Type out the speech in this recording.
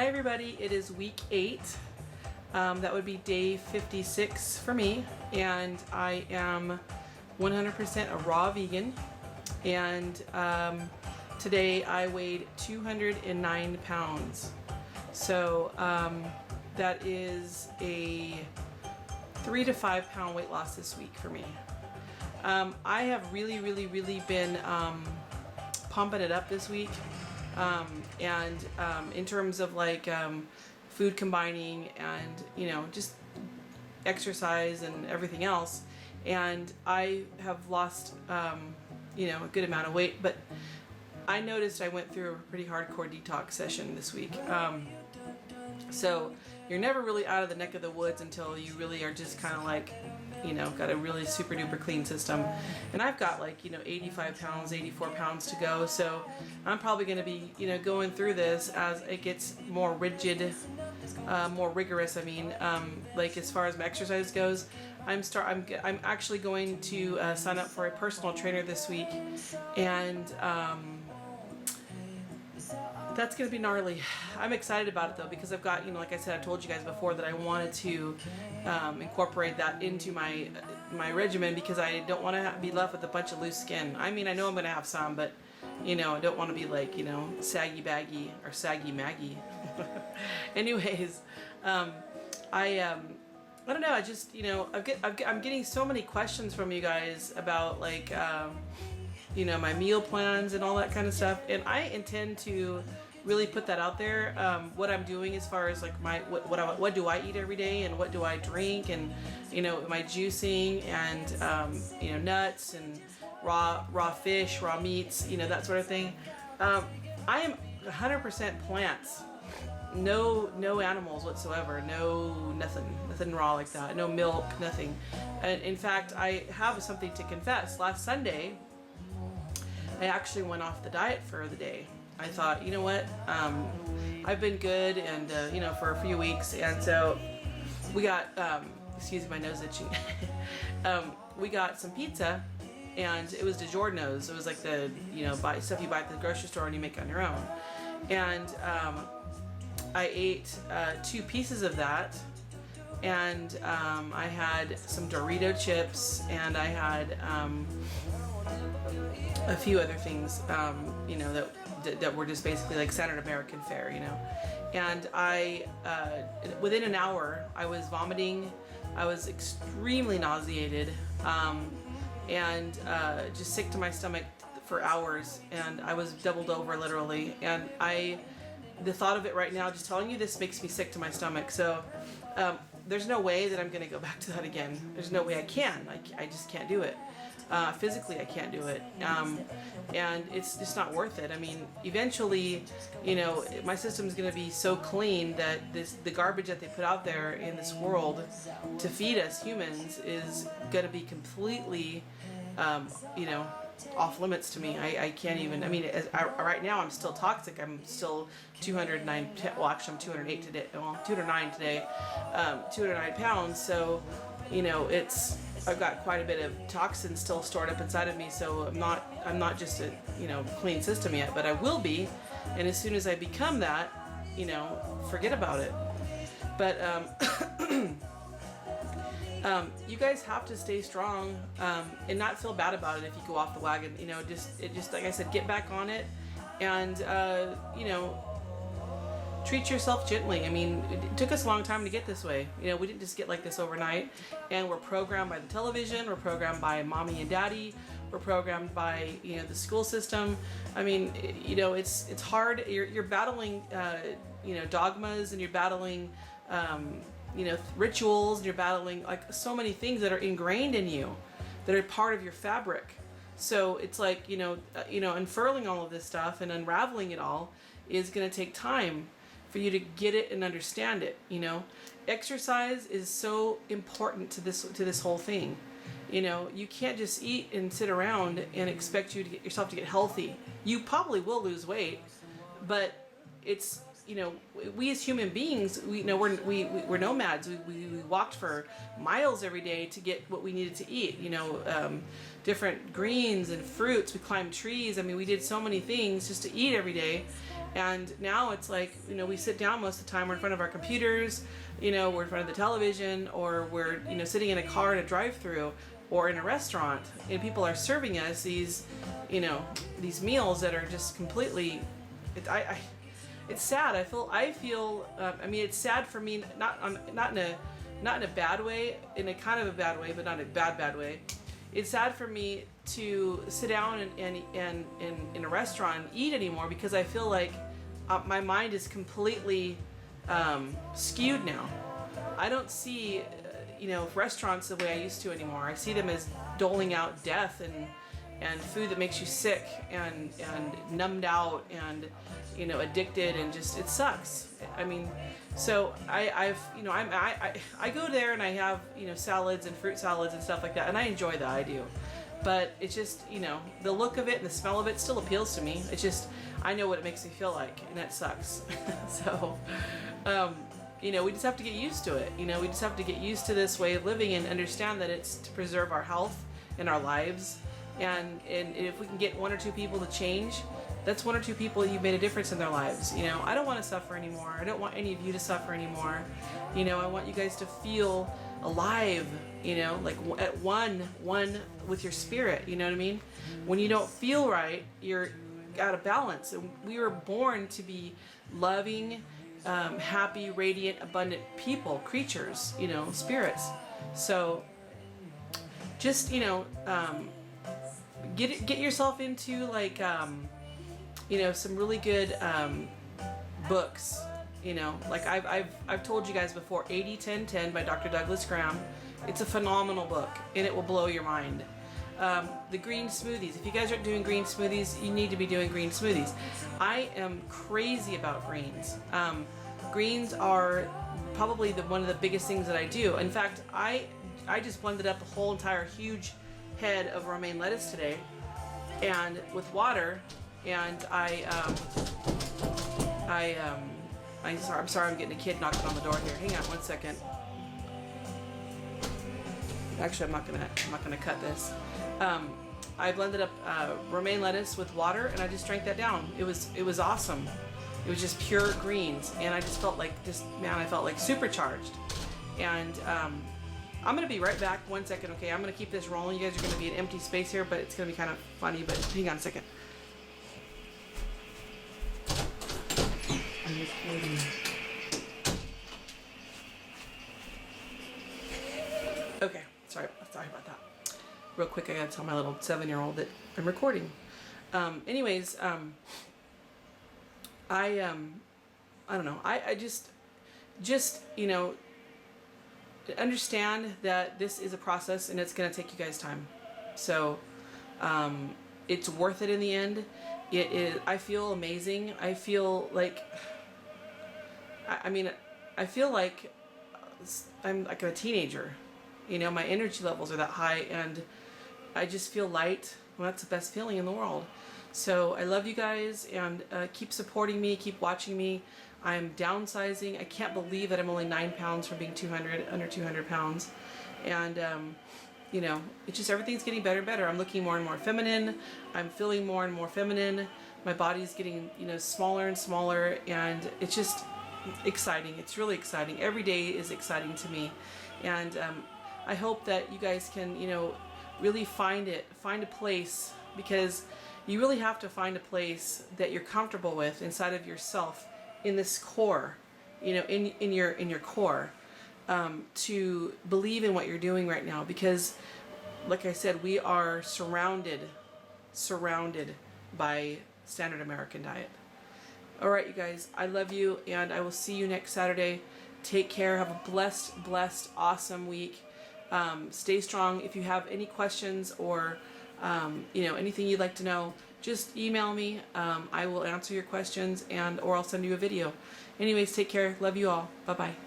Hi everybody, it is week 8. That would be day 56 for me, and I am 100% a raw vegan. And today I weighed 209 pounds. So that is a 3 to 5 pound weight loss this week for me. I have really been pumping it up this week. In terms of like food combining and just exercise and everything else, and I have lost a good amount of weight, but I noticed I went through a pretty hardcore detox session this week. So you're never really out of the neck of the woods until you really are just kind of like got a really super duper clean system. And I've got like 85 pounds, 84 pounds to go, so I'm probably going to be going through this as it gets more rigid, more rigorous. I mean, like as far as my exercise goes, I'm actually going to sign up for a personal trainer this week, and that's going to be gnarly. I'm excited about it though, because I've got, like I said, I've told you guys before that I wanted to incorporate that into my regimen, because I don't want to be left with a bunch of loose skin. I mean, I know I'm going to have some, but I don't want to be like, saggy baggy or saggy Maggie. Anyways, I don't know. I just, I'm getting so many questions from you guys about like, my meal plans and all that kind of stuff, and I intend to really put that out there. What I'm doing as far as like what do I eat every day, and what do I drink, and my juicing, and nuts and raw fish, raw meats, that sort of thing. I am 100% plants. No animals whatsoever. Nothing raw like that. No milk, nothing. And in fact, I have something to confess. Last Sunday, I actually went off the diet for the day. I thought, you know what, I've been good, and for a few weeks, and so we got, excuse me, my nose itching. We got some pizza, and it was DiGiorno's. It was like the stuff you buy at the grocery store and you make on your own. And I ate 2 pieces of that, and I had some Dorito chips, and I had a few other things, that were just basically like standard American fare, And I, within an hour, I was vomiting. I was extremely nauseated, and just sick to my stomach for hours, and I was doubled over literally. And the thought of it right now, just telling you this, makes me sick to my stomach. So there's no way that I'm going to go back to that again. There's no way I can. I just can't do it. Physically, I can't do it. And it's just not worth it. I mean, eventually, my system is going to be so clean that the garbage that they put out there in this world to feed us humans is going to be completely, off limits to me. I can't even, right now I'm still toxic. I'm still 209, well actually I'm 208 today, 209 today, 209 pounds. So, I've got quite a bit of toxins still stored up inside of me, so I'm not just a clean system yet, but I will be, and as soon as I become that, forget about it. But you guys have to stay strong, and not feel bad about it if you go off the wagon. Just like I said, get back on it, and treat yourself gently. I mean, it took us a long time to get this way. We didn't just get like this overnight, and we're programmed by the television, we're programmed by mommy and daddy, we're programmed by, the school system. I mean, it's hard. You're battling, dogmas, and you're battling, rituals, and you're battling like so many things that are ingrained in you, that are part of your fabric. So it's like, unfurling all of this stuff and unraveling it all is going to take time for you to get it and understand it. Exercise is so important to this whole thing. You can't just eat and sit around and expect you to get yourself to get healthy. You probably will lose weight, but it's, we as human beings, we're nomads. We walked for miles every day to get what we needed to eat. different greens and fruits. We climbed trees. I mean, we did so many things just to eat every day. And now it's like, we sit down most of the time, we're in front of our computers, we're in front of the television, or we're, sitting in a car in a drive-through or in a restaurant, and people are serving us these, these meals that are just completely, it's sad. I feel, it's sad for me, not in a bad way, in a kind of a bad way, but not a bad way. It's sad for me to sit down and in a restaurant and eat anymore, because I feel like my mind is completely skewed now. I don't see restaurants the way I used to anymore. I see them as doling out death and food that makes you sick and numbed out and addicted, and just, it sucks. So I go there and I have salads and fruit salads and stuff like that, and I enjoy that, I do. But it's just, the look of it and the smell of it still appeals to me. It's just, I know what it makes me feel like, and that sucks. So, we just have to get used to it. We just have to get used to this way of living and understand that it's to preserve our health and our lives. And if we can get 1 or 2 people to change, that's 1 or 2 people you've made a difference in their lives. I don't want to suffer anymore. I don't want any of you to suffer anymore. I want you guys to feel alive, like at one with your spirit, you know what I mean? When you don't feel right, you're out of balance. And we were born to be loving, happy, radiant, abundant people, creatures, spirits. So just, get yourself into like, some really good books. Like I've told you guys before, 80-10-10 by Dr. Douglas Graham. It's a phenomenal book, and it will blow your mind. The green smoothies. If you guys aren't doing green smoothies, you need to be doing green smoothies. I am crazy about greens. Greens are probably one of the biggest things that I do. In fact, I just blended up a whole entire huge head of romaine lettuce today, and with water, and I'm sorry, I'm getting a kid knocking on the door here. Hang on 1 second. Actually, I'm not gonna cut this. I blended up romaine lettuce with water, and I just drank that down. It was awesome. It was just pure greens, and I just felt like I felt like supercharged. And I'm gonna be right back. 1 second, okay? I'm gonna keep this rolling. You guys are gonna be an empty space here, but it's gonna be kind of funny. But hang on a second. Okay, sorry about that. Real quick, I gotta tell my little 7-year-old that I'm recording. Anyways, I don't know. I just understand that this is a process, and it's gonna take you guys time. So, it's worth it in the end. It is. I feel amazing. I feel like. I feel like I'm like a teenager. My energy levels are that high, and I just feel light. Well, that's the best feeling in the world. So I love you guys, and keep supporting me, keep watching me. I'm downsizing. I can't believe that I'm only 9 pounds from being under 200 pounds. And, it's just everything's getting better and better. I'm looking more and more feminine. I'm feeling more and more feminine. My body's getting, smaller and smaller, and it's just exciting. It's really exciting. Every day is exciting to me. And I hope that you guys can, really find a place, because you really have to find a place that you're comfortable with inside of yourself, in this core, in your core, to believe in what you're doing right now. Because, like I said, we are surrounded by standard American diet. All right, you guys, I love you, and I will see you next Saturday. Take care. Have a blessed, awesome week. Stay strong. If you have any questions or anything you'd like to know, just email me. I will answer your questions, or I'll send you a video. Anyways, take care. Love you all. Bye-bye.